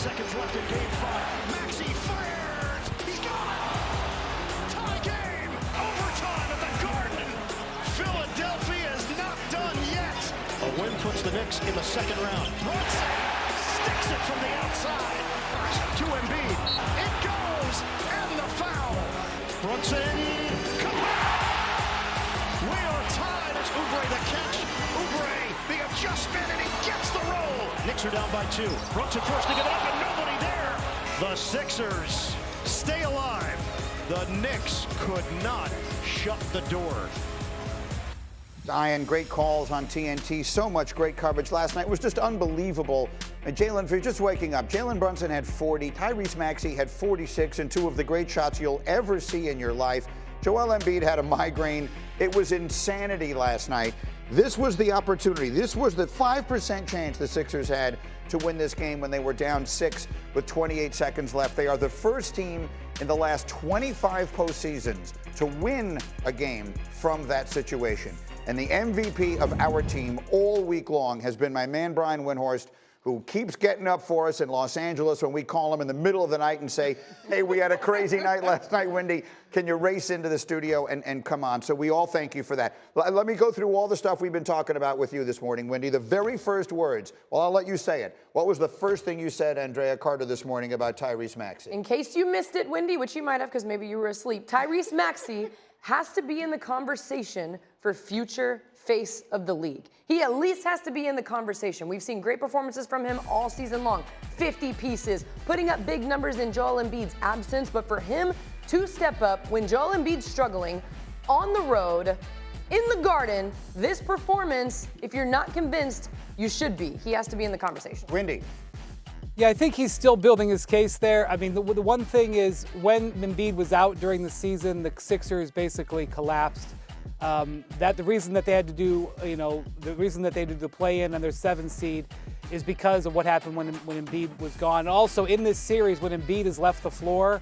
seconds left in game 5. Maxey fires. He's got it. Tie game. Overtime at the Garden. Philadelphia is not done yet. A win puts the Knicks in the second round. Brunson sticks it from the outside. To Embiid. It goes. And the foul. Brunson. Come on. We are tied. It's Oubre the catch. Oubre the adjustment, and he gets the roll. Knicks are down by 2. Brunson forced to give it up, and nobody there. The Sixers stay alive. The Knicks could not shut the door. Ian, great calls on TNT. So much great coverage last night. It was just unbelievable. And Jalen, if you're just waking up, Jalen Brunson had 40. Tyrese Maxey had 46 and 2 of the great shots you'll ever see in your life. Joel Embiid had a migraine. It was insanity last night. This was the opportunity. This was the 5% chance the Sixers had to win this game when they were down 6 with 28 seconds left. They are the first team in the last 25 postseasons to win a game from that situation. And the MVP of our team all week long has been my man, Brian Windhorst, who keeps getting up for us in Los Angeles when we call him in the middle of the night and say, hey, we had a crazy night last night, Windy. Can you race into the studio and come on? So we all thank you for that. Let me go through all the stuff we've been talking about with you this morning, Windy. The very first words, well, I'll let you say it. What was the first thing you said, Andraya Carter, this morning about Tyrese Maxey? In case you missed it, Windy, which you might have because maybe you were asleep, Tyrese Maxey has to be in the conversation for future face of the league. He at least has to be in the conversation. We've seen great performances from him all season long. 50 pieces, putting up big numbers in Joel Embiid's absence, but for him to step up when Joel Embiid's struggling on the road, in the Garden, this performance, if you're not convinced, you should be. He has to be in the conversation. Windy. Yeah, I think he's still building his case there. I mean, the one thing is when Embiid was out during the season, the Sixers basically collapsed. That the reason that they had to do, the reason that they did the play-in and their 7th seed is because of what happened when Embiid was gone. And also in this series, when Embiid has left the floor,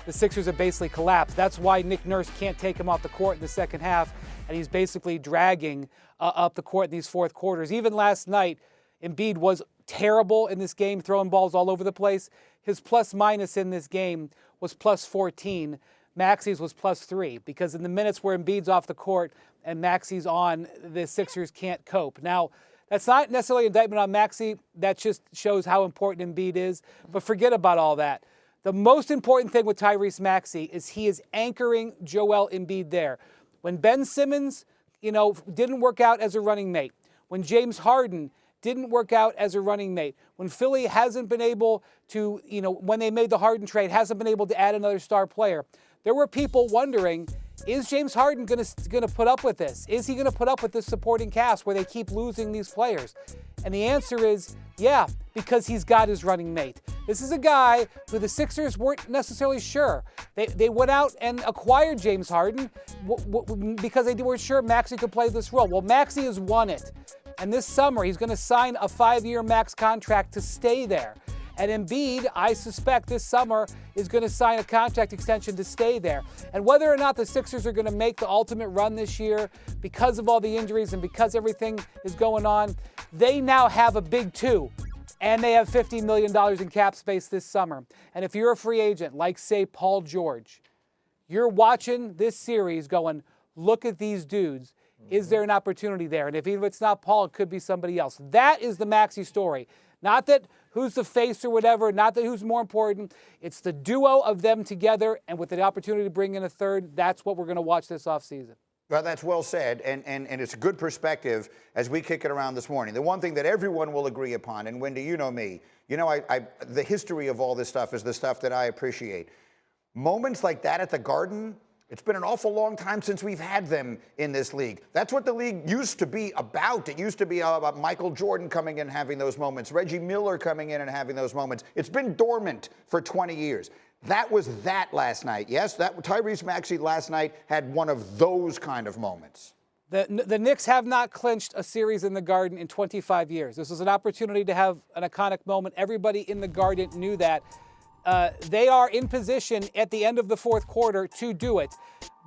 the Sixers have basically collapsed. That's why Nick Nurse can't take him off the court in the second half, and he's basically dragging up the court in these fourth quarters. Even last night, Embiid was terrible in this game, throwing balls all over the place. His plus-minus in this game was plus 14. Maxey's was plus 3 because in the minutes where Embiid's off the court and Maxey's on, the Sixers can't cope. Now, that's not necessarily an indictment on Maxey. That just shows how important Embiid is. But forget about all that. The most important thing with Tyrese Maxey is he is anchoring Joel Embiid there. When Ben Simmons, didn't work out as a running mate, when James Harden didn't work out as a running mate, when Philly hasn't been able to, when they made the Harden trade, hasn't been able to add another star player, there were people wondering, is James Harden going to put up with this? Is he going to put up with this supporting cast where they keep losing these players? And the answer is, yeah, because he's got his running mate. This is a guy who the Sixers weren't necessarily sure. They went out and acquired James Harden because they weren't sure Maxey could play this role. Well, Maxey has won it. And this summer, he's going to sign a 5-year max contract to stay there. And Embiid, I suspect this summer, is going to sign a contract extension to stay there. And whether or not the Sixers are going to make the ultimate run this year because of all the injuries and because everything is going on, they now have a big 2. And they have $50 million in cap space this summer. And if you're a free agent, like, say, Paul George, you're watching this series going, look at these dudes. Is there an opportunity there? And if it's not Paul, it could be somebody else. That is the Maxey story. Not that who's the face or whatever, not that who's more important. It's the duo of them together, and with the opportunity to bring in a third, that's what we're going to watch this offseason. Well, that's well said, and it's a good perspective as we kick it around this morning. The one thing that everyone will agree upon, and Wendy, you know me, the history of all this stuff is the stuff that I appreciate. Moments like that at the Garden, it's been an awful long time since we've had them in this league. That's what the league used to be about. It used to be about Michael Jordan coming in and having those moments, Reggie Miller coming in and having those moments. It's been dormant for 20 years. That was that last night. Yes, that Tyrese Maxey last night had one of those kind of moments. The Knicks have not clinched a series in the Garden in 25 years. This was an opportunity to have an iconic moment. Everybody in the Garden knew that. They are in position at the end of the fourth quarter to do it.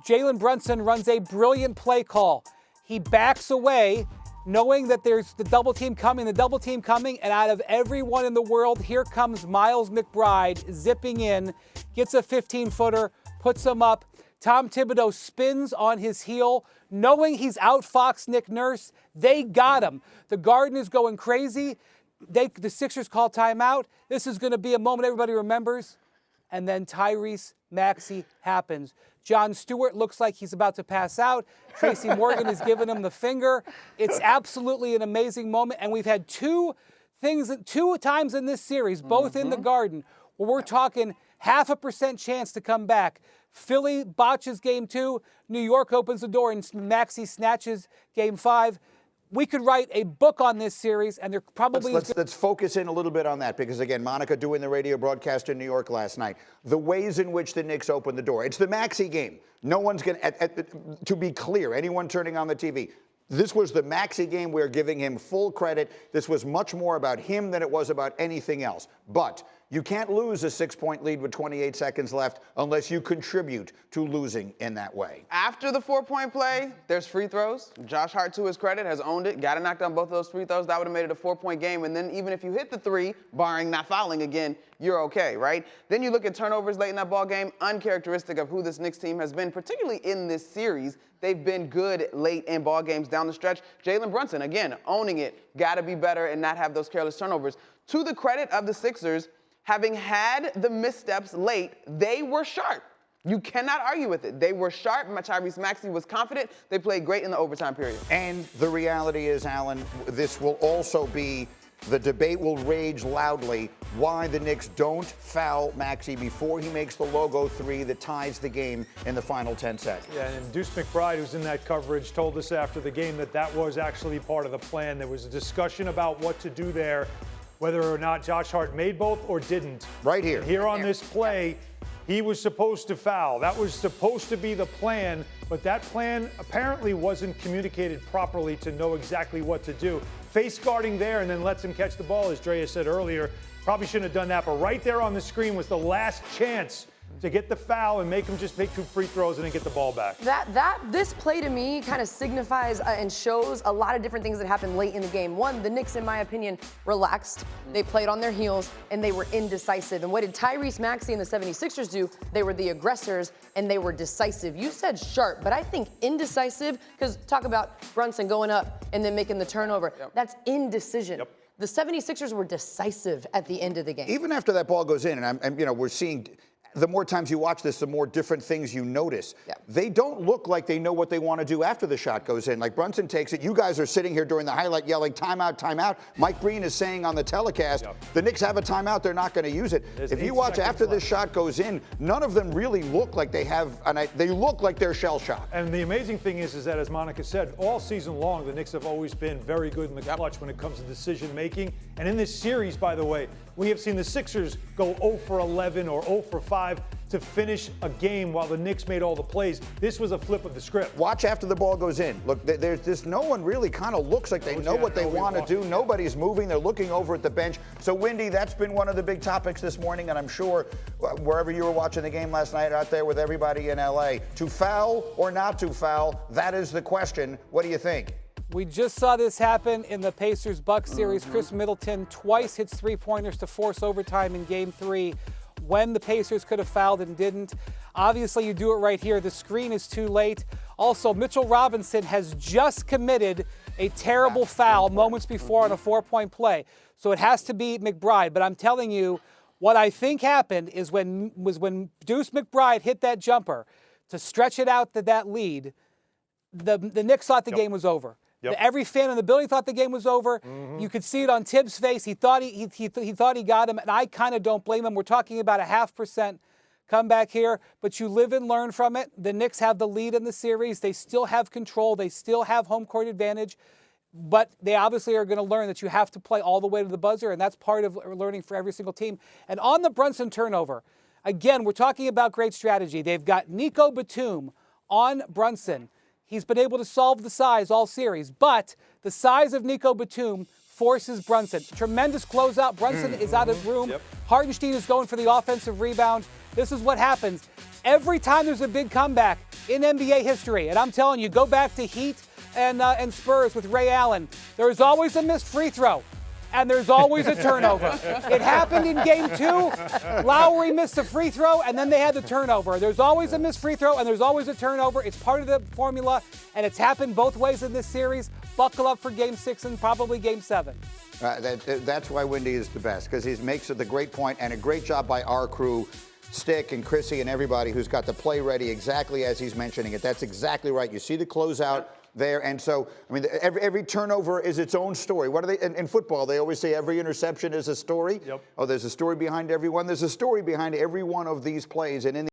Jalen Brunson runs a brilliant play call. He backs away, knowing that there's the double team coming, and out of everyone in the world, here comes Miles McBride zipping in, gets a 15-footer, puts him up. Tom Thibodeau spins on his heel, knowing he's outfoxed Nick Nurse. They got him. The Garden is going crazy. The Sixers call timeout. This is going to be a moment everybody remembers. And then Tyrese Maxey happens. Jon Stewart looks like he's about to pass out. Tracy Morgan is giving him the finger. It's absolutely an amazing moment. And we've had two times in this series, both in the Garden, where we're talking 0.5% chance to come back. Philly botches game 2. New York opens the door and Maxey snatches game 5. We could write a book on this series, and there probably let's focus in a little bit on that, because again, Monica doing the radio broadcast in New York last night, the ways in which the Knicks opened the door. It's the Maxey game. No one's going to be clear, anyone turning on the TV, this was the Maxey game. We're giving him full credit. This was much more about him than it was about anything else. But you can't lose a 6-point lead with 28 seconds left unless you contribute to losing in that way. After the 4-point play, there's free throws. Josh Hart, to his credit, has owned it. Got to knock down both of those free throws. That would have made it a 4-point game. And then even if you hit the 3, barring not fouling again, you're okay, right? Then you look at turnovers late in that ball game, uncharacteristic of who this Knicks team has been, particularly in this series. They've been good late in ball games down the stretch. Jalen Brunson, again, owning it. Got to be better and not have those careless turnovers. To the credit of the Sixers, having had the missteps late, they were sharp. You cannot argue with it. They were sharp. Tyrese Maxey was confident. They played great in the overtime period. And the reality is, Alan, this will also be, the debate will rage loudly why the Knicks don't foul Maxey before he makes the logo 3 that ties the game in the final 10 seconds. Yeah, and Deuce McBride, who's in that coverage, told us after the game that that was actually part of the plan. There was a discussion about what to do there, whether or not Josh Hart made both or didn't. Right here. And here on this play, he was supposed to foul. That was supposed to be the plan, but that plan apparently wasn't communicated properly to know exactly what to do. Face guarding there and then lets him catch the ball, as Drea said earlier. Probably shouldn't have done that, but right there on the screen was the last chance to get the foul and make him just make 2 free throws and then get the ball back. This play to me kind of signifies and shows a lot of different things that happened late in the game. One, the Knicks, in my opinion, relaxed. They played on their heels and they were indecisive. And what did Tyrese Maxey and the 76ers do? They were the aggressors and they were decisive. You said sharp, but I think indecisive, because talk about Brunson going up and then making the turnover. Yep. That's indecision. Yep. The 76ers were decisive at the end of the game. Even after that ball goes in, and we're seeing, the more times you watch this, the more different things you notice. Yeah. They don't look like they know what they want to do after the shot goes in. Like Brunson takes it. You guys are sitting here during the highlight yelling, timeout, timeout. Mike Breen is saying on the telecast, the Knicks have a timeout, they're not going to use it. If you watch after this shot goes in, none of them really look like they have, they look like they're shell-shocked. And the amazing thing is that, as Monica said, all season long, the Knicks have always been very good in the clutch when it comes to decision-making. And in this series, by the way, we have seen the Sixers go 0 for 11 or 0 for 5 to finish a game while the Knicks made all the plays. This was a flip of the script. Watch after the ball goes in. Look, there's this, no one really kind of looks like they know what they want to do. Nobody's moving. They're looking over at the bench. So, Windy, that's been one of the big topics this morning, and I'm sure wherever you were watching the game last night out there with everybody in L.A., to foul or not to foul, that is the question. What do you think? We just saw this happen in the Pacers-Bucks series. Chris Middleton twice hits 3-pointers to force overtime in Game 3 when the Pacers could have fouled and didn't. Obviously, you do it right here. The screen is too late. Also, Mitchell Robinson has just committed a terrible foul moments before on a 4-point play. So it has to be McBride. But I'm telling you, what I think happened is when Deuce McBride hit that jumper to stretch it out to that lead, the Knicks thought the game was over. Yep. Every fan in the building thought the game was over. You could see it on Tibbs' face. He thought he thought he got him, and I kind of don't blame him. We're talking about a 0.5% comeback here, but you live and learn from it. The Knicks have the lead in the series. They still have control. They still have home court advantage, but they obviously are going to learn that you have to play all the way to the buzzer, and that's part of learning for every single team. And on the Brunson turnover, again, we're talking about great strategy. They've got Nico Batum on Brunson. He's been able to solve the size all series, but the size of Nico Batum forces Brunson. Tremendous closeout. Brunson is out of room. Hartenstein is going for the offensive rebound. This is what happens every time there's a big comeback in NBA history. And I'm telling you, go back to Heat and Spurs with Ray Allen. There's always a missed free throw. And there's always a turnover. It happened in game 2. Lowry missed a free throw, and then they had the turnover. There's always a missed free throw, and there's always a turnover. It's part of the formula, and it's happened both ways in this series. Buckle up for game 6 and probably game 7. That's why Windy is the best, because he makes it the great point, and a great job by our crew, Stick and Chrissy and everybody who's got the play ready exactly as he's mentioning it. That's exactly right. You see the closeout there, and so, I mean, every turnover is its own story. What are they, in football, they always say every interception is a story. Yep. Oh, there's a story behind every one. There's a story behind every one of these plays, and in the